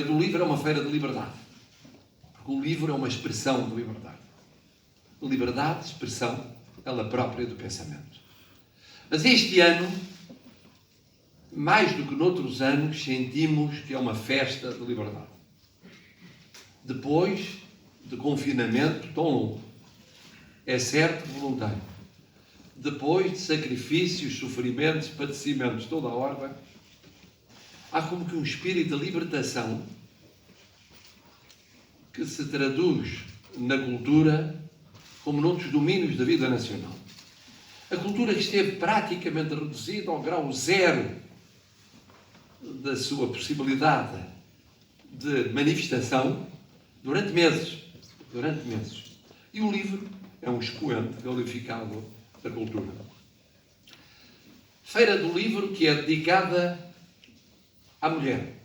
do livro é uma feira de liberdade. Porque o livro é uma expressão de liberdade. Liberdade de expressão, ela própria do pensamento. Mas este ano, mais do que noutros anos, sentimos que é uma festa de liberdade. Depois de confinamento tão longo, é certo voluntário, depois de sacrifícios, sofrimentos, padecimentos de toda a ordem, há como que um espírito de libertação que se traduz na cultura como noutros domínios da vida nacional. A cultura que esteve praticamente reduzida ao grau zero da sua possibilidade de manifestação durante meses. E o livro é um expoente qualificado da cultura. Feira do Livro que é dedicada à mulher,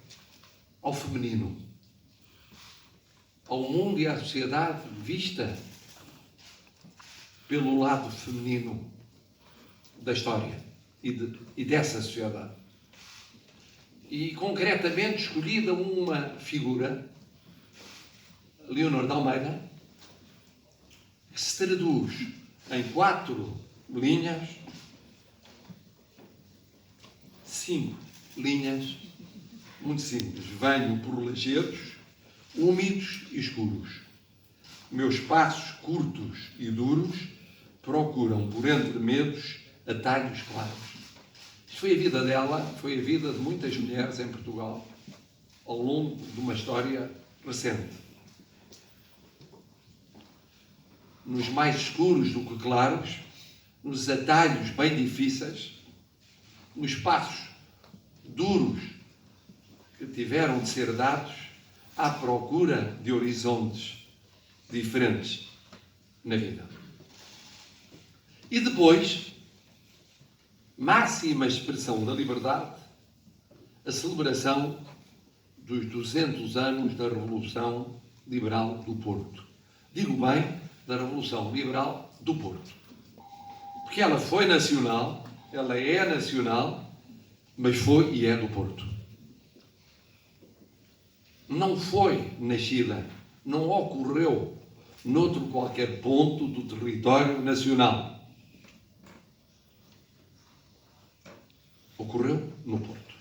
ao feminino, ao mundo e à sociedade vista pelo lado feminino da história e dessa sociedade. E concretamente escolhida uma figura, Leonor de Almeida, que se traduz em 4 linhas, 5 linhas, muito simples. Venho por lajedos, úmidos e escuros. Meus passos curtos e duros procuram por entre medos atalhos claros. Isto foi a vida dela, foi a vida de muitas mulheres em Portugal ao longo de uma história recente. Nos mais escuros do que claros, nos atalhos bem difíceis, nos passos duros que tiveram de ser dados à procura de horizontes diferentes na vida. E depois, máxima expressão da liberdade, a celebração dos 200 anos da Revolução Liberal do Porto. Digo bem, da Revolução Liberal do Porto. Porque ela foi nacional, ela é nacional, mas foi e é do Porto. Não foi nascida, não ocorreu noutro qualquer ponto do território nacional. Ocorreu no Porto.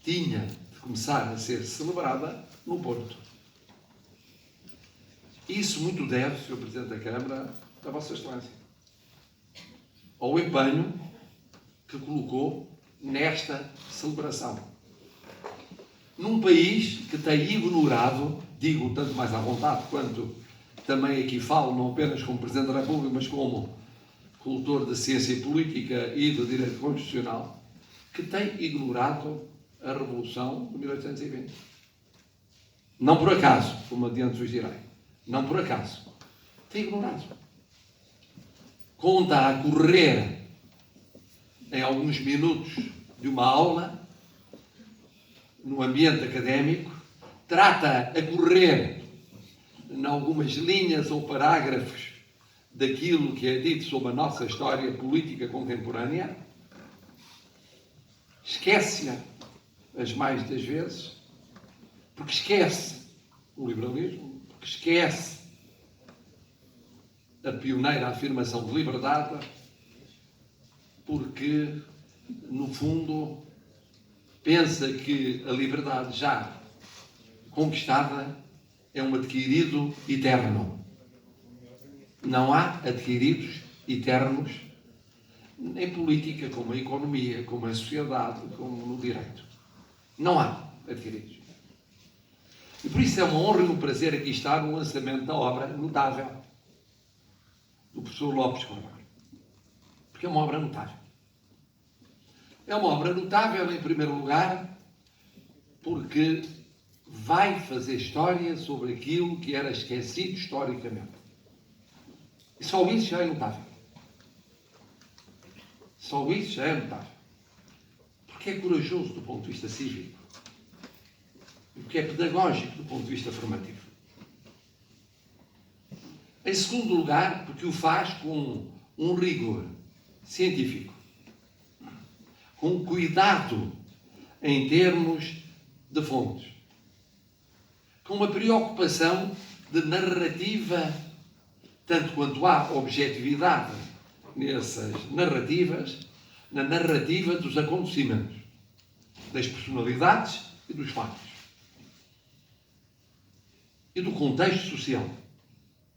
Tinha de começar a ser celebrada no Porto. Isso muito deve, Sr. Presidente da Câmara, da Vossa Excelência, ao empenho que colocou nesta celebração. Num país que tem ignorado, digo tanto mais à vontade quanto também aqui falo, não apenas como Presidente da República, mas como cultor de ciência política e de direito constitucional, que tem ignorado a Revolução de 1820. Não por acaso, como adiante vos direi. Não por acaso. Tem ignorado. Conta a correr em alguns minutos de uma aula, no ambiente académico, trata a correr em algumas linhas ou parágrafos daquilo que é dito sobre a nossa história política contemporânea, esquece-a as mais das vezes, porque esquece o liberalismo, porque esquece a pioneira afirmação de liberdade, porque, no fundo, pensa que a liberdade já conquistada é um adquirido eterno. Não há adquiridos eternos em política, como a economia, como a sociedade, como no direito. Não há adquiridos. E por isso é uma honra e um prazer aqui estar no lançamento da obra notável do professor Lopes Cordeiro. Porque é uma obra notável. É uma obra notável, em primeiro lugar, porque vai fazer história sobre aquilo que era esquecido historicamente. E só isso já é notável. Só isso já é notável. Porque é corajoso do ponto de vista cívico. E porque é pedagógico do ponto de vista formativo. Em segundo lugar, porque o faz com um rigor científico, com cuidado em termos de fontes, com uma preocupação de narrativa, tanto quanto há objetividade nessas narrativas, na narrativa dos acontecimentos, das personalidades e dos factos, e do contexto social,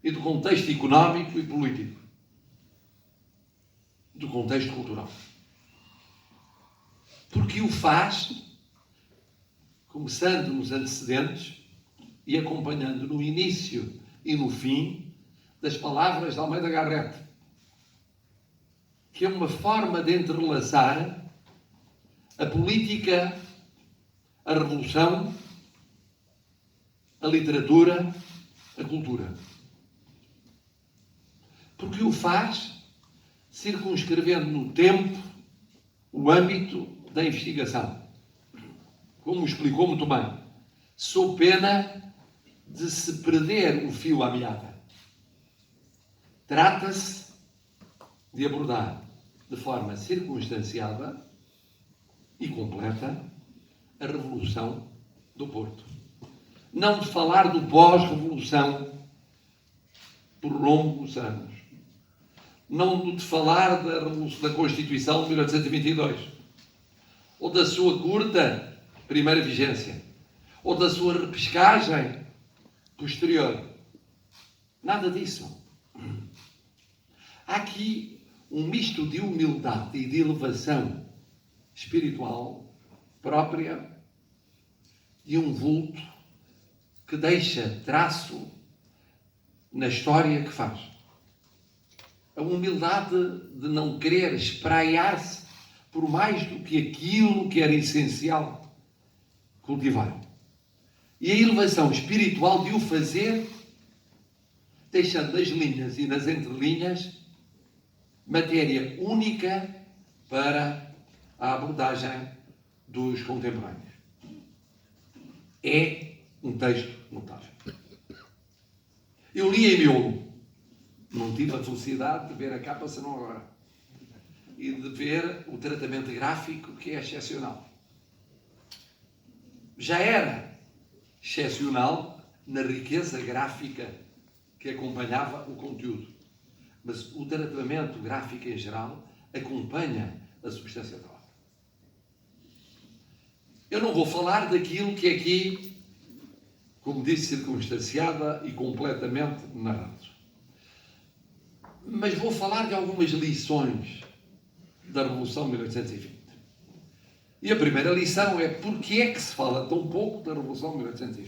e do contexto económico e político, do contexto cultural. Porque o faz, começando nos antecedentes e acompanhando no início e no fim das palavras de Almeida Garrett, que é uma forma de entrelaçar a política, a revolução, a literatura, a cultura. Porque o faz circunscrevendo no tempo o âmbito da investigação. Como explicou muito bem, sob pena de se perder o fio à meada. Trata-se de abordar de forma circunstanciada e completa a Revolução do Porto. Não de falar do pós-revolução por longos anos. Não de falar da Constituição de 1822, ou da sua curta primeira vigência, ou da sua repescagem posterior. Nada disso. Há aqui um misto de humildade e de elevação espiritual própria de um vulto que deixa traço na história que faz. A humildade de não querer espraiar-se por mais do que aquilo que era essencial cultivar. E a elevação espiritual de o fazer, deixando nas linhas e nas entrelinhas matéria única para a abordagem dos contemporâneos. É um texto notável. Eu li em miolo. Não tive a felicidade de ver a capa senão agora. E de ver o tratamento gráfico, que é excepcional. Já era excepcional na riqueza gráfica que acompanhava o conteúdo. Mas o tratamento gráfico em geral acompanha a substância da obra. Eu não vou falar daquilo que é aqui, como disse, circunstanciada e completamente narrado. Mas vou falar de algumas lições da Revolução de 1820. E a primeira lição é porque é que se fala tão pouco da Revolução de 1820.